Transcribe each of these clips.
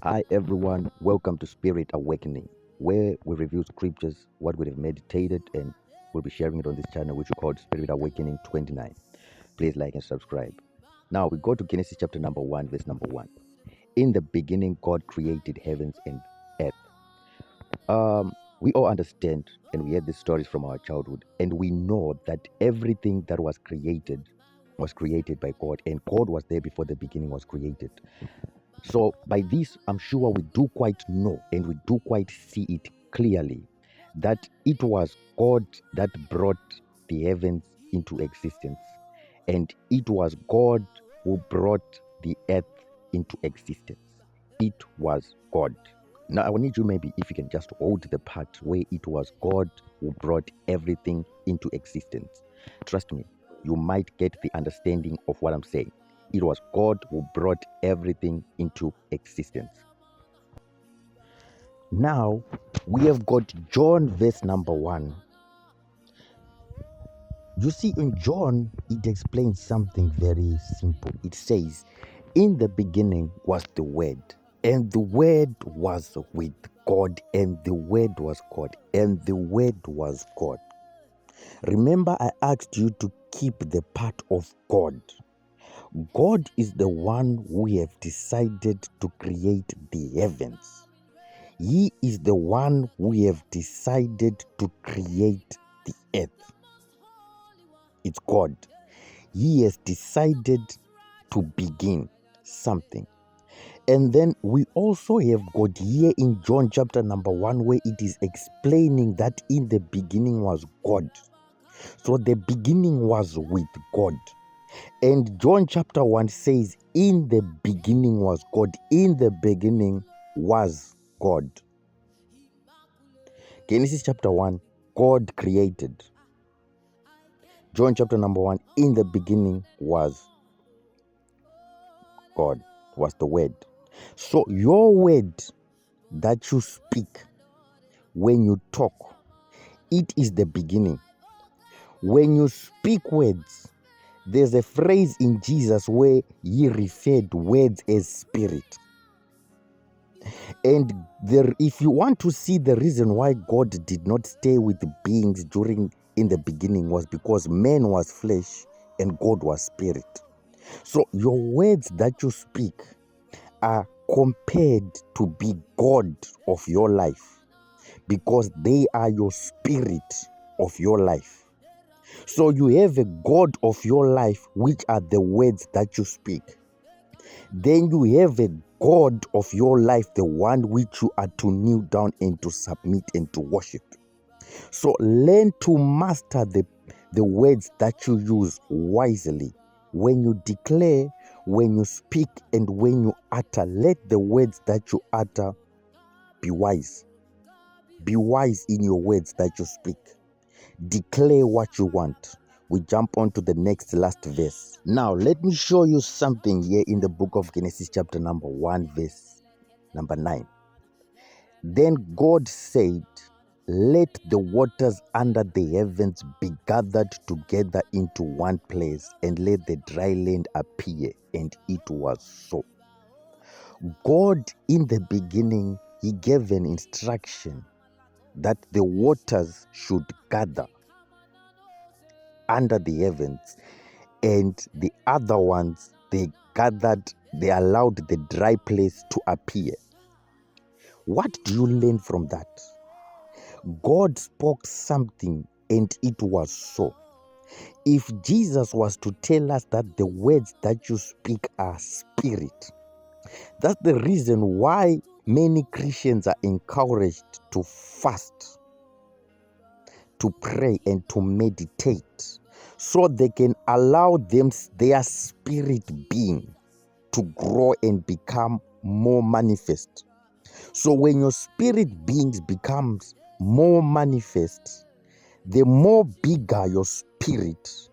Hi everyone, welcome to Spirit Awakening, where we review scriptures, what we have meditated, and we'll be sharing it on this channel, which we call Spirit Awakening 29. Please like and subscribe. Now we go to Genesis chapter number 1, verse number 1. In the beginning, God created heavens and earth. We all understand and we heard these stories from our childhood, and we know that everything that was created by God, and God was there before the beginning was created. So by this, I'm sure we do quite know and we do quite see it clearly that it was God that brought the heavens into existence, and it was God who brought the earth into existence. It was God. Now I need you, maybe if you can just hold the part where it was God who brought everything into existence. Trust me, you might get the understanding of what I'm saying. It was God who brought everything into existence. Now we have got John verse number 1. You see, in John, it explains something very simple. It says, in the beginning was the Word, and the Word was with God, and the Word was God, and the Word was God. Remember, I asked you to keep the part of God. God is the one who have decided to create the heavens. He is the one who have decided to create the earth. It's God. He has decided to begin something. And then we also have got here in John chapter number 1 where it is explaining that in the beginning was God. So the beginning was with God. And John chapter 1 says, in the beginning was God. In the beginning was God. Genesis chapter 1, God created. John chapter number 1, in the beginning was God, was the Word. So your word that you speak when you talk, it is the beginning. When you speak words, there's a phrase in Jesus where he referred words as spirit. And if you want to see the reason why God did not stay with beings in the beginning was because man was flesh and God was spirit. So your words that you speak are compared to be God of your life because they are your spirit of your life. So you have a God of your life, which are the words that you speak. Then you have a God of your life, the one which you are to kneel down and to submit and to worship. So learn to master the words that you use wisely. When you declare, when you speak, and when you utter, let the words that you utter be wise. Be wise in your words that you speak. Declare what you want. We jump on to the last verse. Now, let me show you something here in the book of Genesis chapter number 1, verse number 9. Then God said, let the waters under the heavens be gathered together into one place, and let the dry land appear. And it was so. God, in the beginning, he gave an instruction that the waters should gather under the heavens, and the other ones, they allowed the dry place to appear. What do you learn from that? God spoke something and it was so. If Jesus was to tell us that the words that you speak are spirit, that's the reason why many Christians are encouraged to fast, to pray, and to meditate, so they can allow their spirit being to grow and become more manifest. So when your spirit beings becomes more manifest, the more bigger your spirit,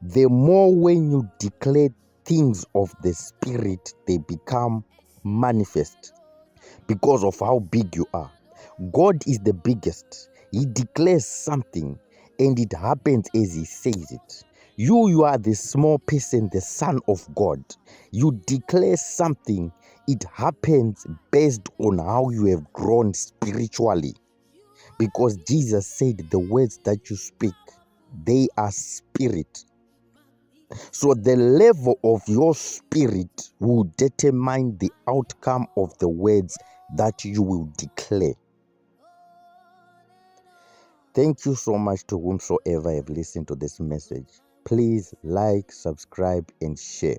the more when you declare things of the spirit, they become manifest because of how big you are. God is the biggest. He declares something and it happens as he says it. You are the small person, the son of God. You declare something, it happens based on how you have grown spiritually. Because Jesus said the words that you speak, they are spirit. So the level of your spirit will determine the outcome of the words that you will declare. Thank you so much to whomsoever have listened to this message. Please like, subscribe, and share.